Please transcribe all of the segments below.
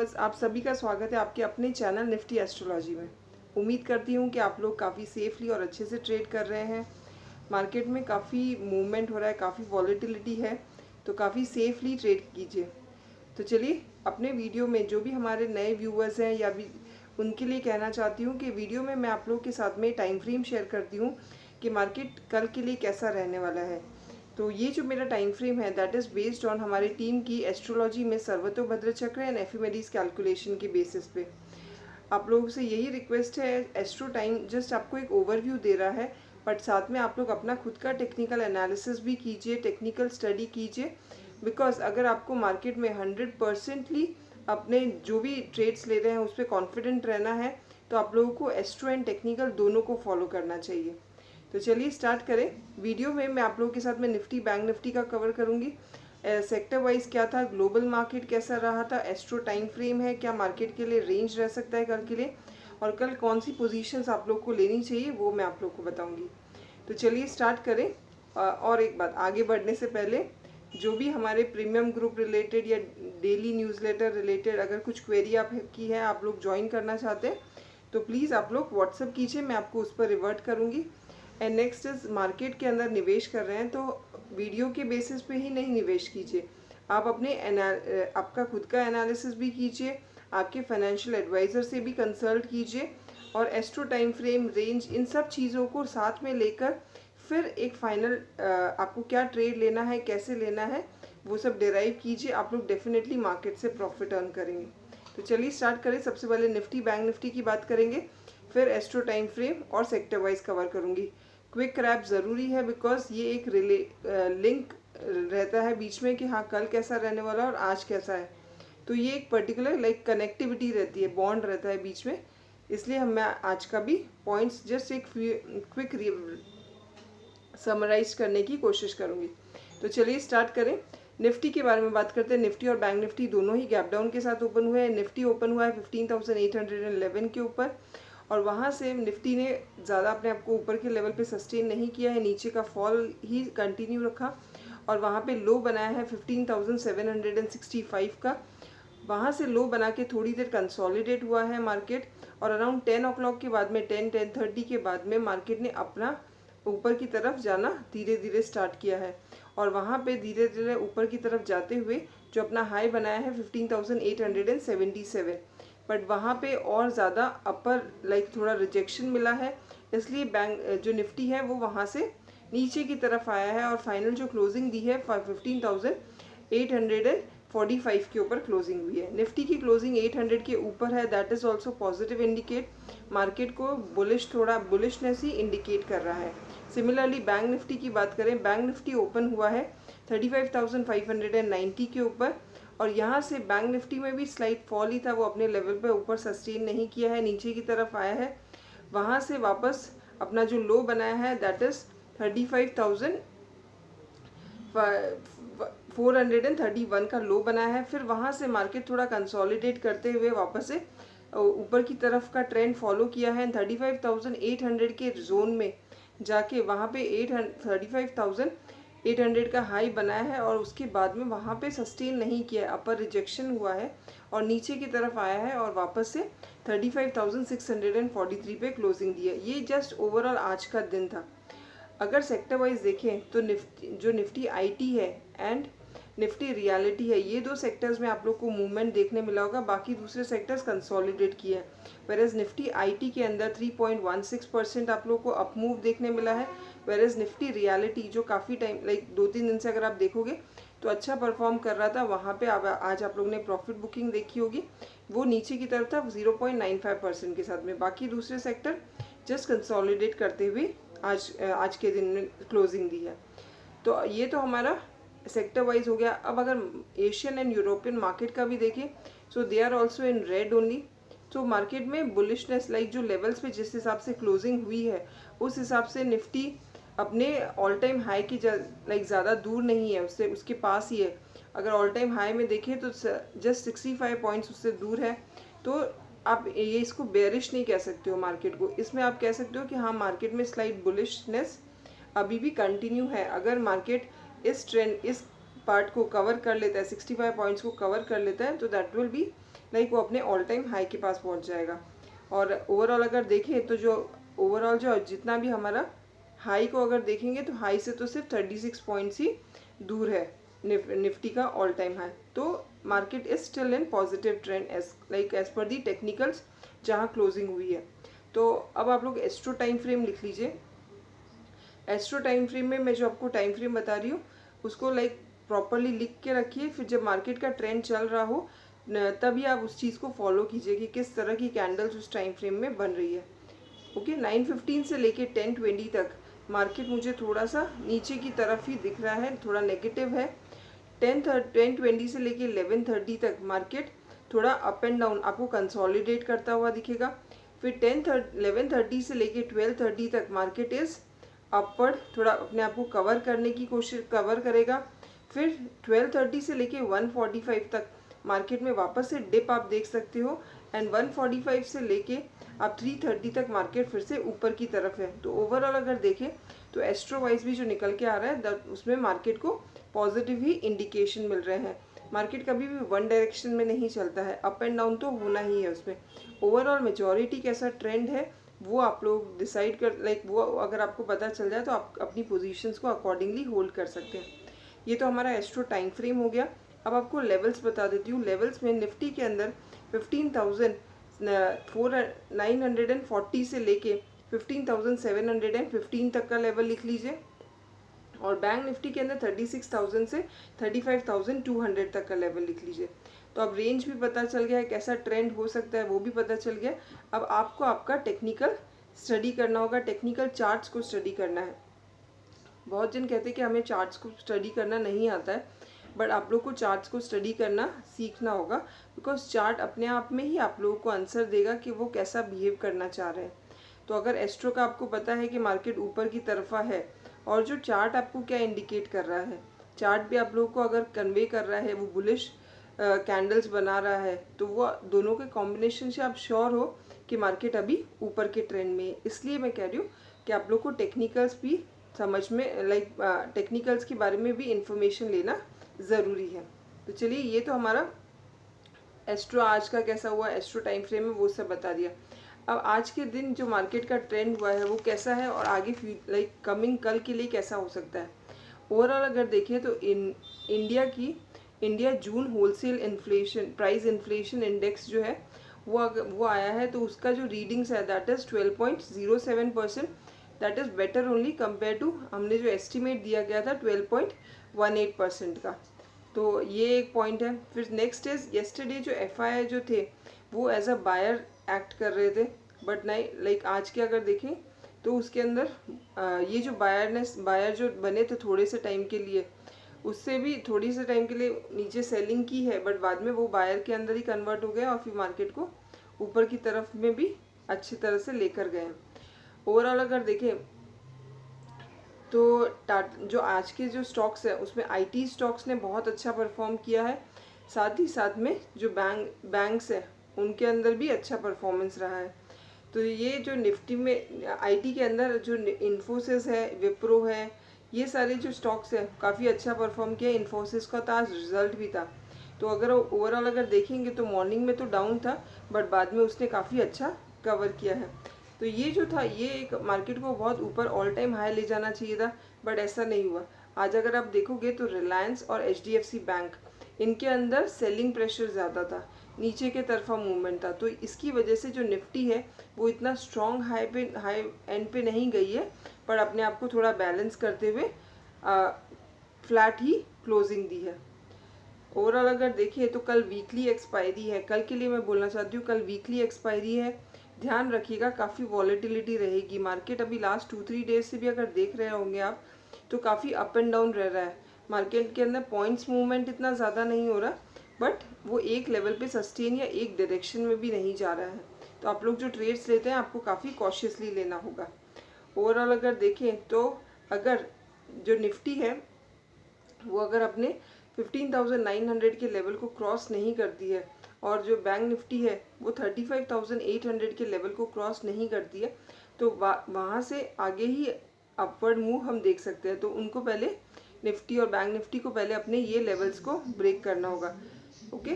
Viewers, आप सभी का स्वागत है आपके अपने चैनल निफ्टी एस्ट्रोलॉजी में। उम्मीद करती हूँ कि आप लोग काफ़ी सेफली और अच्छे से ट्रेड कर रहे हैं। मार्केट में काफ़ी मूवमेंट हो रहा है, काफ़ी वॉलेटिलिटी है, तो काफ़ी सेफली ट्रेड कीजिए। तो चलिए अपने वीडियो में जो भी हमारे नए व्यूअर्स हैं या भी उनके लिए कहना चाहती हूँ कि वीडियो में मैं आप लोग के साथ में टाइम फ्रेम शेयर करती हूँ कि मार्केट कल के लिए कैसा रहने वाला है। तो ये जो मेरा टाइम फ्रेम है दैट इज़ बेस्ड ऑन हमारी टीम की एस्ट्रोलॉजी में सर्वतोभद्र चक्र एंड एफिमेडीज कैलकुलेशन के बेसिस पे। आप लोगों से यही रिक्वेस्ट है, एस्ट्रो टाइम जस्ट आपको एक ओवरव्यू दे रहा है, बट साथ में आप लोग अपना खुद का टेक्निकल एनालिसिस भी कीजिए, टेक्निकल स्टडी कीजिए। बिकॉज अगर आपको मार्केट में 100%ली अपने जो भी ट्रेड्स ले रहे हैं उस पर कॉन्फिडेंट रहना है, तो आप लोगों को एस्ट्रो एंड टेक्निकल दोनों को फॉलो करना चाहिए। तो चलिए स्टार्ट करें। वीडियो में मैं आप लोगों के साथ में निफ्टी बैंक निफ्टी का कवर करूंगी, सेक्टर वाइज क्या था, ग्लोबल मार्केट कैसा रहा था, एस्ट्रो टाइम फ्रेम है, क्या मार्केट के लिए रेंज रह सकता है कल के लिए, और कल कौन सी पोजीशंस आप लोग को लेनी चाहिए वो मैं आप लोग को बताऊंगी। तो चलिए स्टार्ट करें। और एक बात, आगे बढ़ने से पहले जो भी हमारे प्रीमियम ग्रुप रिलेटेड या डेली न्यूज़लेटर रिलेटेड अगर कुछ क्वेरी आप की है, आप लोग ज्वाइन करना चाहते हैं तो प्लीज़ आप लोग व्हाट्सअप कीजिए, मैं आपको उस पर रिवर्ट करूँगी। एंड नेक्स्ट इज, मार्केट के अंदर निवेश कर रहे हैं तो वीडियो के बेसिस पे ही नहीं निवेश कीजिए, आप अपने आपका खुद का एनालिसिस भी कीजिए, आपके फाइनेंशियल एडवाइज़र से भी कंसल्ट कीजिए, और एस्ट्रो टाइम फ्रेम, रेंज, इन सब चीज़ों को साथ में लेकर फिर एक फाइनल आपको क्या ट्रेड लेना है, कैसे लेना है, वो सब डिराइव कीजिए। आप लोग डेफिनेटली मार्केट से प्रॉफिट अर्न करेंगे। तो चलिए स्टार्ट करें। सबसे पहले निफ्टी बैंक निफ्टी की बात करेंगे, फिर एस्ट्रो टाइम फ्रेम और सेक्टर वाइज कवर करूंगी। क्विक क्रैप ज़रूरी है बिकॉज ये एक लिंक रहता है बीच में कि हाँ कल कैसा रहने वाला है और आज कैसा है, तो ये एक पर्टिकुलर लाइक कनेक्टिविटी रहती है, बॉन्ड रहता है बीच में, इसलिए मैं आज का भी पॉइंट्स जस्ट एक क्विक समराइज करने की कोशिश करूंगी। तो चलिए स्टार्ट करें। निफ्टी के बारे में बात करते हैं। निफ्टी और बैंक निफ्टी दोनों ही गैप डाउन के साथ ओपन हुए हैं। निफ्टी ओपन हुआ है 15,811 के ऊपर, और वहाँ से निफ्टी ने ज़्यादा अपने आप को ऊपर के लेवल पे सस्टेन नहीं किया है, नीचे का फॉल ही कंटिन्यू रखा, और वहाँ पे लो बनाया है 15,765 का। वहाँ से लो बना के थोड़ी देर कंसोलिडेट हुआ है मार्केट, और अराउंड 10 o'clock के बाद में 10-10:30 के बाद में मार्केट ने अपना ऊपर की तरफ जाना धीरे धीरे स्टार्ट किया है, और वहाँ पे धीरे धीरे ऊपर की तरफ जाते हुए जो अपना हाई बनाया है 15,877, बट वहाँ पे और ज़्यादा अपर लाइक थोड़ा रिजेक्शन मिला है, इसलिए बैंक जो निफ्टी है वो वहाँ से नीचे की तरफ आया है, और फाइनल जो क्लोजिंग दी है 15,845 के ऊपर क्लोजिंग हुई है। निफ्टी की क्लोजिंग 800 के ऊपर है, that is also positive indicate, market को बुलिश, थोड़ा बुलिशनेस ही इंडिकेट कर रहा है। सिमिलरली बैंक निफ्टी की बात करें, बैंक निफ्टी ओपन हुआ है 35,590 के ऊपर, और यहाँ से बैंक निफ्टी में भी स्लाइट फॉल ही था, वो अपने लेवल पे ऊपर सस्टेन नहीं किया है, नीचे की तरफ आया है। वहाँ से वापस अपना जो लो बनाया है दैट इज़ 35,431 का लो बनाया है। फिर वहाँ से मार्केट थोड़ा कंसोलिडेट करते हुए वापस से ऊपर की तरफ का ट्रेंड फॉलो किया है, 35,800 के जोन में जाके वहाँ पे 35,800 का हाई बनाया है, और उसके बाद में वहाँ पे सस्टेन नहीं किया है, अपर रिजेक्शन हुआ है और नीचे की तरफ आया है, और वापस से 35,643 पे क्लोजिंग दी है। ये जस्ट ओवरऑल आज का दिन था। अगर सेक्टर वाइज देखें तो निफ्टी आईटी है एंड निफ्टी रियलिटी है, ये दो सेक्टर्स में आप लोग को मूवमेंट देखने मिला होगा, बाकी दूसरे सेक्टर्स कंसोलिडेट किए हैं। वेरेज निफ्टी आईटी के अंदर 3.16% आप लोग को अप मूव देखने मिला है, वेरेज निफ्टी रियलिटी जो काफ़ी टाइम लाइक 2-3 दिन से अगर आप देखोगे तो अच्छा परफॉर्म कर रहा था, वहाँ पे आज आप लोग ने प्रॉफिट बुकिंग देखी होगी, वो नीचे की तरफ था 0.95% के साथ में। बाकी दूसरे सेक्टर जस्ट कंसोलिडेट करते हुए आज के दिन में क्लोजिंग दी है। तो ये तो हमारा सेक्टर वाइज हो गया। अब अगर एशियन एंड यूरोपियन मार्केट का भी देखें, so they are also in red only. तो मार्केट में बुलिशनेस लाइक जो लेवल्स पे जिस हिसाब से क्लोजिंग हुई है उस हिसाब से निफ्टी अपने ऑल टाइम हाई की लाइक ज़्यादा दूर नहीं है, उससे उसके पास ही है। अगर ऑल टाइम हाई में देखें तो जस्ट 65 पॉइंट्स उससे दूर है, तो आप ये इसको बेरिश नहीं कह सकते हो मार्केट को, इसमें आप कह सकते हो कि हाँ मार्केट में स्लाइट बुलिशनेस अभी भी कंटिन्यू है। अगर मार्केट इस ट्रेंड, इस पार्ट को कवर कर लेता है, 65 पॉइंट्स को कवर कर लेता है, तो दैट विल बी लाइक वो अपने ऑल टाइम हाई के पास पहुंच जाएगा। और ओवरऑल अगर देखें तो जो ओवरऑल जो जितना भी हमारा हाई को अगर देखेंगे तो हाई से तो सिर्फ 36 पॉइंट्स ही दूर है निफ्टी का ऑल टाइम हाई। तो market is still in positive trend as per the technicals जहाँ क्लोजिंग हुई है। तो अब आप लोग एस्ट्रो टाइम फ्रेम लिख लीजिए। एस्ट्रो टाइम फ्रेम में मैं जो आपको टाइम फ्रेम बता रही हूँ उसको प्रॉपरली लिख के रखिए, फिर जब मार्केट का ट्रेंड चल रहा हो तभी आप उस चीज़ को फॉलो कीजिए कि किस तरह की कैंडल्स उस टाइम फ्रेम में बन रही है। ओके, 9:15 से लेके 10:20 तक मार्केट मुझे थोड़ा सा नीचे की तरफ ही दिख रहा है, थोड़ा नेगेटिव है। 10:20 से लेके 11:30 तक मार्केट थोड़ा अप एंड डाउन आपको कंसोलिडेट करता हुआ दिखेगा। फिर 11:30 से लेके 12:30 तक मार्केट इज अपवर्ड, थोड़ा अपने आप को कवर करने की कोशिश करेगा। फिर 12:30 से लेके 1:45 तक मार्केट में वापस से डिप आप देख सकते हो, एंड 1:45 से लेके आप 3:30 तक मार्केट फिर से ऊपर की तरफ है। तो ओवरऑल अगर देखें तो एस्ट्रो वाइज भी जो निकल के आ रहा है उसमें मार्केट को पॉजिटिव ही इंडिकेशन मिल रहे हैं। मार्केट कभी भी वन डायरेक्शन में नहीं चलता है, अप एंड डाउन तो होना ही है उसमें। ओवरऑल मेजॉरिटी कैसा ट्रेंड है वो आप लोग डिसाइड कर वो अगर आपको पता चल जाए तो आप अपनी पोजीशंस को अकॉर्डिंगली होल्ड कर सकते हैं। ये तो हमारा एस्ट्रो टाइम फ्रेम हो गया। अब आपको लेवल्स बता देती हूँ। लेवल्स में निफ्टी के अंदर 15,940 से लेके 15,715 तक का लेवल लिख लीजिए, और बैंक निफ्टी के अंदर 36,000 से 35,200 तक का लेवल लिख लीजिए। तो अब रेंज भी पता चल गया है, कैसा ट्रेंड हो सकता है वो भी पता चल गया। अब आपको आपका टेक्निकल स्टडी करना होगा, टेक्निकल चार्ट्स को स्टडी करना है। बहुत जन कहते हैं कि हमें चार्ट्स को स्टडी करना नहीं आता है, बट आप लोग को चार्ट्स को स्टडी करना सीखना होगा, बिकॉज चार्ट अपने आप में ही आप लोगों को आंसर देगा कि वो कैसा बिहेव करना चाह रहे हैं। तो अगर एस्ट्रो का आपको पता है कि मार्केट ऊपर की तरफा है, और जो चार्ट आपको क्या इंडिकेट कर रहा है, चार्ट भी आप लोगों को अगर कन्वे कर रहा है, वो बुलिश कैंडल्स बना रहा है, तो वो दोनों के कॉम्बिनेशन से आप श्योर हो कि मार्केट अभी ऊपर के ट्रेंड में है। इसलिए मैं कह रही हूँ कि आप लोग को टेक्निकल्स भी समझ में टेक्निकल्स के बारे में भी इंफॉर्मेशन लेना ज़रूरी है। तो चलिए, ये तो हमारा एस्ट्रो आज का कैसा हुआ, एस्ट्रो टाइम फ्रेम में वो सब बता दिया। अब आज के दिन जो मार्केट का ट्रेंड हुआ है वो कैसा है, और आगे कमिंग कल के लिए कैसा हो सकता है। ओवरऑल अगर देखें तो India June wholesale inflation price inflation index जो है वो आया है, तो उसका जो रीडिंग्स है that is 12.07%। That is better only compare to हमने जो एस्टिमेट दिया गया था 12.18% का। तो ये एक पॉइंट है। फिर नेक्स्ट इज येस्टरडे जो FII जो थे वो एज अ बायर एक्ट कर रहे थे, बट नहीं आज के अगर देखें तो उसके अंदर ये जो बायर जो बने थे थोड़े से टाइम के लिए, उससे भी थोड़ी से टाइम के लिए नीचे सेलिंग की है, बट बाद में वो बायर के अंदर ही कन्वर्ट हो गया और फिर मार्केट को ऊपर की तरफ में भी अच्छी तरह से लेकर गए हैं। ओवरऑल अगर देखें तो जो आज के जो स्टॉक्स है उसमें IT स्टॉक्स ने बहुत अच्छा परफॉर्म किया है, साथ ही साथ में जो बैंक्स है उनके अंदर भी अच्छा परफॉर्मेंस रहा है। तो ये जो निफ्टी में IT के अंदर जो इन्फोसिस है, विप्रो है, ये सारे जो स्टॉक्स है काफ़ी अच्छा परफॉर्म किया। इन्फोसिस का तो आज रिजल्ट भी था, तो अगर ओवरऑल अगर देखेंगे तो मॉर्निंग में तो डाउन था, बट बाद में उसने काफ़ी अच्छा कवर किया है। तो ये जो था ये एक मार्केट को बहुत ऊपर ऑल टाइम हाई ले जाना चाहिए था, बट ऐसा नहीं हुआ। आज अगर आप देखोगे तो रिलायंस और HDFC बैंक, इनके अंदर सेलिंग प्रेशर ज़्यादा था, नीचे के तरफा मूवमेंट था। तो इसकी वजह से जो निफ्टी है वो इतना स्ट्रॉन्ग हाई एंड पे नहीं गई है, पर अपने आप को थोड़ा बैलेंस करते हुए फ्लैट ही क्लोजिंग दी है। ओवरऑल अगर देखिए तो कल वीकली एक्सपायरी है, कल के लिए मैं बोलना चाहती हूँ कल वीकली एक्सपायरी है। ध्यान रखिएगा, काफ़ी वॉलेटिलिटी रहेगी। मार्केट अभी लास्ट 2-3 डेज से भी अगर देख रहे होंगे आप तो काफ़ी अप एंड डाउन रह रहा है। मार्केट के अंदर पॉइंट्स मूवमेंट इतना ज़्यादा नहीं हो रहा, बट वो एक लेवल पे सस्टेन या एक डायरेक्शन में भी नहीं जा रहा है। तो आप लोग जो ट्रेड्स लेते हैं आपको काफ़ी कॉशियसली लेना होगा। ओवरऑल अगर देखें तो अगर जो निफ्टी है वो अगर अपने 15,900 के लेवल को क्रॉस नहीं करती है, और जो बैंक निफ्टी है वो 35,800 के लेवल को क्रॉस नहीं करती है, तो वहाँ से आगे ही अपवर्ड मूव हम देख सकते हैं। तो उनको पहले निफ्टी और बैंक निफ्टी को पहले अपने ये लेवल्स को ब्रेक करना होगा। ओके,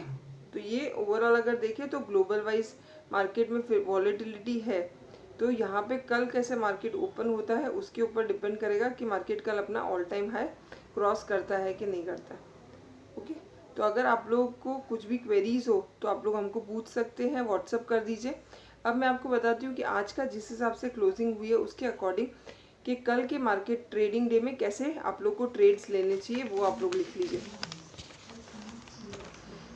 तो ये ओवरऑल अगर देखें तो ग्लोबल वाइज मार्केट में फिर वॉलेटिलिटी है। तो यहाँ पे कल कैसे मार्केट ओपन होता है उसके ऊपर डिपेंड करेगा कि मार्केट कल अपना ऑल टाइम हाई क्रॉस करता है कि नहीं करता। ओके, तो अगर आप लोग को कुछ भी क्वेरीज हो तो आप लोग हमको पूछ सकते हैं, व्हाट्सअप कर दीजिए। अब मैं आपको बताती हूँ कि आज का जिस हिसाब से क्लोजिंग हुई है उसके अकॉर्डिंग कि कल के मार्केट ट्रेडिंग डे में कैसे आप लोग को ट्रेड्स लेने चाहिए वो आप लोग लिख लीजिए।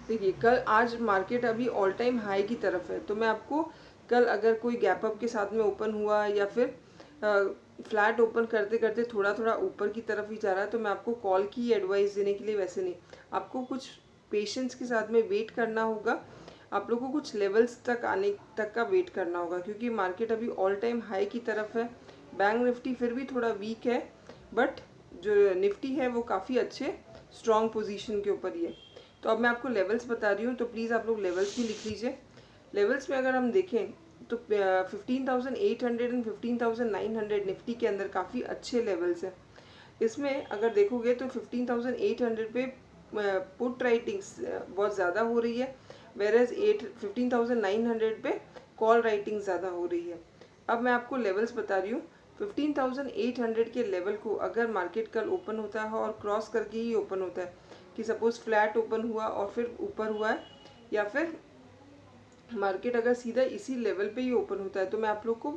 देखिए कल आज मार्केट अभी ऑल टाइम हाई की तरफ है, तो मैं आपको कल अगर कोई गैप अप के साथ में ओपन हुआ या फिर फ्लैट ओपन करते करते थोड़ा थोड़ा ऊपर की तरफ ही जा रहा है तो मैं आपको कॉल की एडवाइस देने के लिए वैसे नहीं, आपको कुछ पेशेंस के साथ में वेट करना होगा। आप लोग को कुछ लेवल्स तक आने तक का वेट करना होगा क्योंकि मार्केट अभी ऑल टाइम हाई की तरफ है। बैंक निफ्टी फिर भी थोड़ा वीक है, बट जो निफ्टी है वो काफ़ी अच्छे स्ट्रॉन्ग पोजीशन के ऊपर ही है। तो अब मैं आपको लेवल्स बता रही हूँ, तो प्लीज़ आप लोग लेवल्स भी लिख लीजिए। लेवल्स में अगर हम देखें तो 15,800 एंड 15,900 निफ्टी के अंदर काफ़ी अच्छे लेवल्स हैं। इसमें अगर देखोगे तो 15,800 पे पुट राइटिंग्स बहुत ज़्यादा हो रही है, वेरेज 15,900 पे कॉल राइटिंग ज़्यादा हो रही है। अब मैं आपको लेवल्स बता रही हूँ। 15,800 के लेवल को अगर मार्केट कल ओपन होता है और क्रॉस करके ही ओपन होता है कि सपोज फ्लैट ओपन हुआ और फिर ऊपर हुआ है, या फिर मार्केट अगर सीधा इसी लेवल पे ही ओपन होता है, तो मैं आप लोग को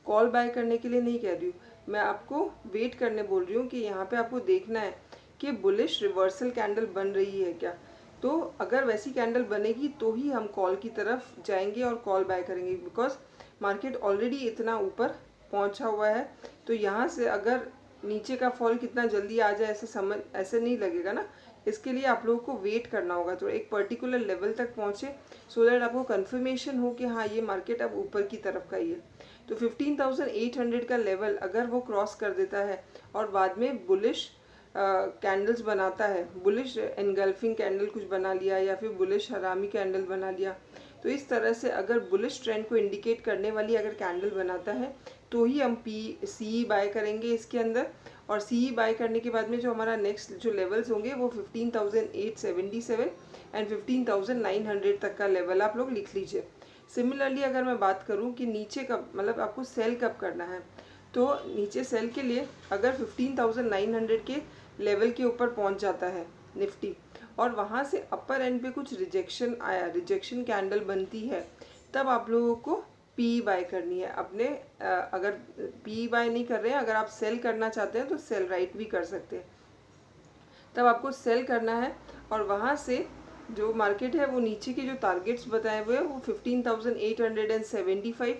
कॉल बाय करने के लिए नहीं कह रही हूँ, मैं आपको वेट करने बोल रही हूँ कि यहाँ पे आपको देखना है कि बुलिश रिवर्सल कैंडल बन रही है क्या। तो अगर वैसी कैंडल बनेगी तो ही हम कॉल की तरफ जाएंगे और कॉल बाय करेंगे, बिकॉज मार्केट ऑलरेडी इतना ऊपर पहुँचा हुआ है। तो यहाँ से अगर नीचे का फॉल कितना जल्दी आ जाए ऐसे नहीं लगेगा ना। इसके लिए आप लोगों को वेट करना होगा तो एक पर्टिकुलर लेवल तक पहुँचे, सो दैट आपको कंफर्मेशन हो कि हाँ ये मार्केट अब ऊपर की तरफ का ही है। तो 15,800 का लेवल अगर वो क्रॉस कर देता है और बाद में बुलिश कैंडल्स बनाता है, बुलिश एनगल्फिंग कैंडल कुछ बना लिया या फिर बुलिश हरामी कैंडल बना लिया, तो इस तरह से अगर बुलिश ट्रेंड को इंडिकेट करने वाली अगर कैंडल बनाता है तो ही हम सी बाय करेंगे इसके अंदर। और सी बाय करने के बाद में जो हमारा नेक्स्ट जो लेवल्स होंगे वो 15,877 एंड 15,900 तक का लेवल आप लोग लिख लीजिए। सिमिलरली अगर मैं बात करूं कि नीचे कब मतलब आपको सेल कब करना है, तो नीचे सेल के लिए अगर 15,900 के लेवल के ऊपर पहुंच जाता है निफ्टी और वहां से अपर एंड पे कुछ रिजेक्शन आया, रिजेक्शन कैंडल बनती है, तब आप लोगों को पी बाय करनी है अपने। अगर पी बाय नहीं कर रहे हैं, अगर आप सेल करना चाहते हैं तो सेल राइट भी कर सकते हैं, तब आपको सेल करना है। और वहाँ से जो मार्केट है वो नीचे के जो टारगेट्स बताए हुए हैं वो 15,875,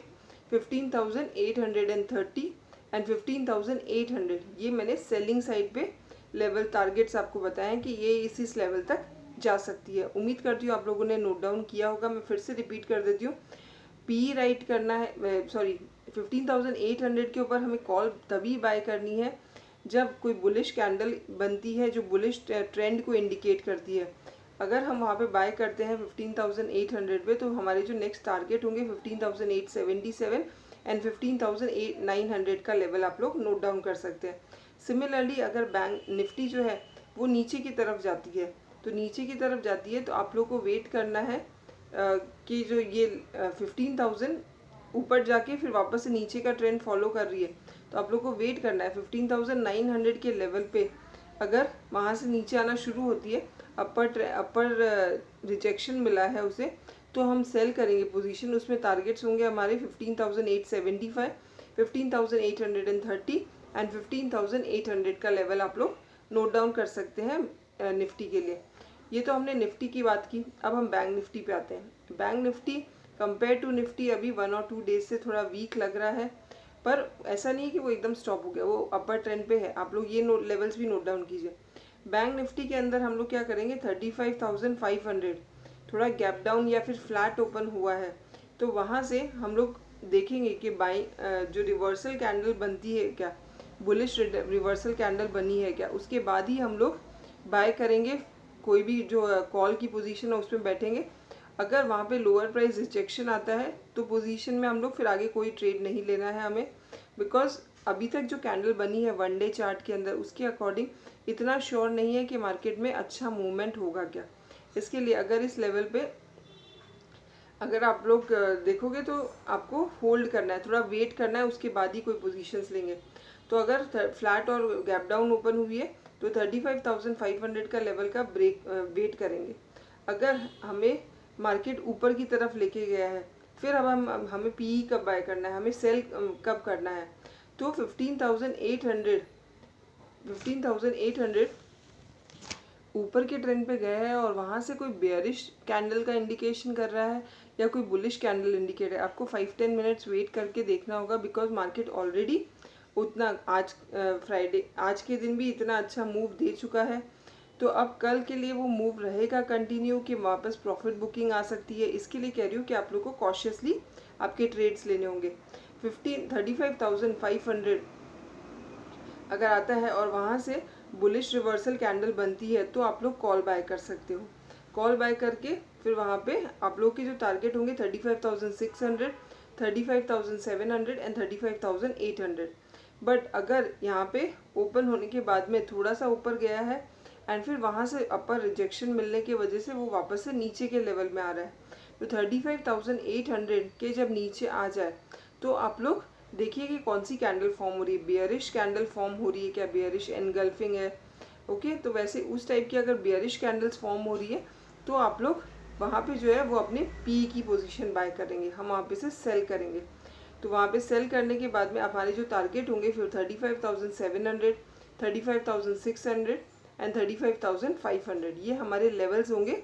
15,830 एंड 15,800, ये मैंने सेलिंग साइड पे लेवल टारगेट्स आपको बताए हैं कि ये इस लेवल तक जा सकती है। उम्मीद करती हूँ आप लोगों ने नोट डाउन किया होगा। मैं फिर से रिपीट कर देती हूँ, पी राइट करना है, सॉरी 15,800 के ऊपर हमें कॉल तभी बाय करनी है जब कोई बुलिश कैंडल बनती है जो बुलिश ट्रेंड को इंडिकेट करती है। अगर हम वहाँ पे बाय करते हैं 15,800 पे, तो हमारे जो नेक्स्ट टारगेट होंगे 15,877 एंड 15,900 का लेवल आप लोग नोट डाउन कर सकते हैं। सिमिलरली अगर बैंक निफ्टी जो है वो नीचे की तरफ जाती है, तो नीचे की तरफ जाती है तो आप लोग को वेट करना है कि जो ये 15,000 ऊपर जाके फिर वापस से नीचे का ट्रेंड फॉलो कर रही है, तो आप लोग को वेट करना है 15,900 के लेवल पे। अगर वहाँ से नीचे आना शुरू होती है, अपर रिजेक्शन मिला है उसे, तो हम सेल करेंगे पोजीशन। उसमें टारगेट्स होंगे हमारे 15,875, 15,830 एंड 15,800 का लेवल आप लोग नोट डाउन कर सकते हैं निफ्टी के लिए। ये तो हमने निफ्टी की बात की। अब हम बैंक निफ्टी पे आते हैं। Bank Nifty compare to Nifty अभी 1 और 2 डेज से थोड़ा वीक लग रहा है, पर ऐसा नहीं है कि वो एकदम स्टॉप हो गया, वो अपर ट्रेंड पे है। आप लोग ये लेवल्स भी नोट डाउन कीजिए। बैंक निफ्टी के अंदर हम लोग क्या करेंगे, 35,500 थोड़ा गैप डाउन या फिर फ्लैट ओपन हुआ है, तो वहाँ से हम लोग देखेंगे कि जो रिवर्सल कैंडल बनती है क्या, बुलिश रिवर्सल कैंडल बनी है क्या, उसके बाद ही हम लोग बाय करेंगे। कोई भी जो कॉल की पोजीशन है उसमें बैठेंगे। अगर वहाँ पे लोअर प्राइस रिजेक्शन आता है तो पोजीशन में हम लोग फिर आगे कोई ट्रेड नहीं लेना है हमें, बिकॉज अभी तक जो कैंडल बनी है 1 डे चार्ट के अंदर उसके अकॉर्डिंग इतना श्योर नहीं है कि मार्केट में अच्छा मूवमेंट होगा क्या। इसके लिए अगर इस लेवल पे अगर आप लोग देखोगे तो आपको होल्ड करना है, थोड़ा वेट करना है, उसके बाद ही कोई पोजीशंस लेंगे। तो अगर फ्लैट और गैप डाउन ओपन हुई है तो 35,500 का लेवल का ब्रेक वेट करेंगे। अगर हमें मार्केट ऊपर की तरफ लेके गया है, फिर अब हमें पीई कब बाय करना है, हमें सेल कब करना है, तो 15,800 ऊपर के ट्रेंड पे गया है और वहाँ से कोई बेयरिश कैंडल का इंडिकेशन कर रहा है या कोई बुलिश कैंडल इंडिकेट है, आपको 5-10 मिनट्स वेट करके देखना होगा। बिकॉज मार्केट ऑलरेडी उतना आज फ्राइडे आज के दिन भी इतना अच्छा मूव दे चुका है, तो अब कल के लिए वो मूव रहेगा कंटिन्यू कि वापस प्रॉफिट बुकिंग आ सकती है। इसके लिए कह रही हूँ कि आप लोग को कॉशियसली आपके ट्रेड्स लेने होंगे। 35,500 अगर आता है और वहाँ से बुलिश रिवर्सल कैंडल बनती है तो आप लोग कॉल बाय कर सकते हो। कॉल बाय करके फिर वहाँ पे आप लोग के जो टारगेट होंगे 35,600, 35,700 एंड 35,800। बट अगर यहाँ पे ओपन होने के बाद में थोड़ा सा ऊपर गया है एंड फिर वहाँ से अपर रिजेक्शन मिलने की वजह से वो वापस से नीचे के लेवल में आ रहा है, तो 35,800 के जब नीचे आ जाए तो आप लोग देखिए कि कौन सी कैंडल फॉर्म हो रही है, बियरिश कैंडल फॉर्म हो रही है क्या, बियरिश एनगल्फिंग है। ओके, तो वैसे उस टाइप की अगर बियरिश कैंडल्स फॉर्म हो रही है तो आप लोग वहाँ पे जो है वो अपने पी की पोजीशन बाय करेंगे, हम वहाँ पे से सेल करेंगे। तो वहाँ पे सेल करने के बाद में हमारे जो टारगेट होंगे फिर 35,700, 35,600 एंड 35,500, ये हमारे लेवल्स होंगे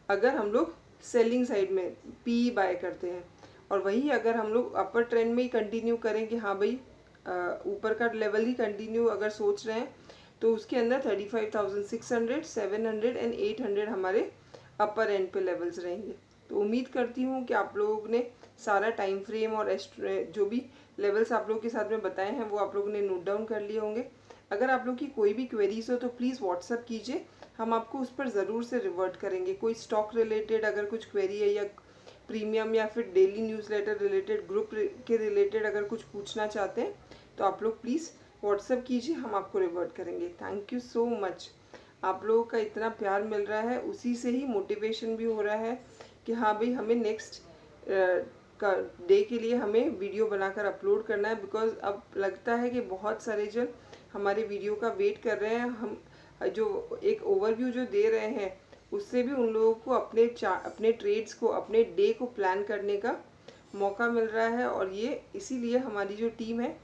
अगर हम लोग सेलिंग साइड में पी बाय करते हैं। और वही अगर हम लोग अपर ट्रेंड में ही कंटिन्यू करें कि हाँ भाई ऊपर का लेवल ही कंटिन्यू अगर सोच रहे हैं तो उसके अंदर 35,600, 700 एंड 800 हमारे अपर एंड पे लेवल्स रहेंगे। तो उम्मीद करती हूँ कि आप लोगों ने सारा टाइम फ्रेम और जो भी लेवल्स आप लोगों के साथ में बताए हैं वो आप लोगों ने नोट डाउन कर लिए होंगे। अगर आप लोग की कोई भी क्वेरीज हो तो प्लीज़ व्हाट्सअप कीजिए, हम आपको उस पर ज़रूर से रिवर्ट करेंगे। कोई स्टॉक रिलेटेड अगर कुछ क्वेरी है या प्रीमियम या फिर डेली न्यूज़लेटर रिलेटेड, ग्रुप के रिलेटेड अगर कुछ पूछना चाहते हैं तो आप लोग प्लीज़ व्हाट्सअप कीजिए, हम आपको रिवर्ट करेंगे। Thank you so much. आप लोगों का इतना प्यार मिल रहा है, उसी से ही मोटिवेशन भी हो रहा है कि हाँ भाई हमें नेक्स्ट का डे के लिए हमें वीडियो बनाकर अपलोड करना है। बिकॉज अब लगता है कि बहुत सारे जन हमारे वीडियो का वेट कर रहे हैं। हम जो एक ओवरव्यू जो दे रहे हैं उससे भी उन लोगों को अपने ट्रेड्स को, अपने डे को प्लान करने का मौका मिल रहा है। और ये इसीलिए हमारी जो टीम है,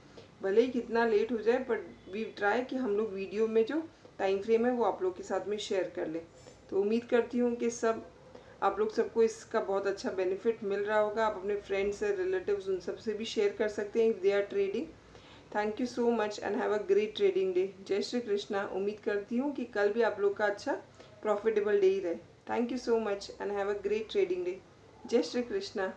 भले ही कितना लेट हो जाए बट वी ट्राई कि हम लोग वीडियो में जो टाइम फ्रेम है वो आप लोग के साथ में शेयर कर लें। तो उम्मीद करती हूँ कि आप लोग सबको इसका बहुत अच्छा बेनिफिट मिल रहा होगा। आप अपने फ्रेंड्स से, रिलेटिव्स, उन सब से भी शेयर कर सकते हैं if they are trading. Thank you so much and have a great trading day. जय श्री कृष्णा। उम्मीद करती हूँ कि कल भी आप लोग का अच्छा प्रॉफिटेबल डे ही रहे। Thank you so much and have a great trading day. जय श्री कृष्णा।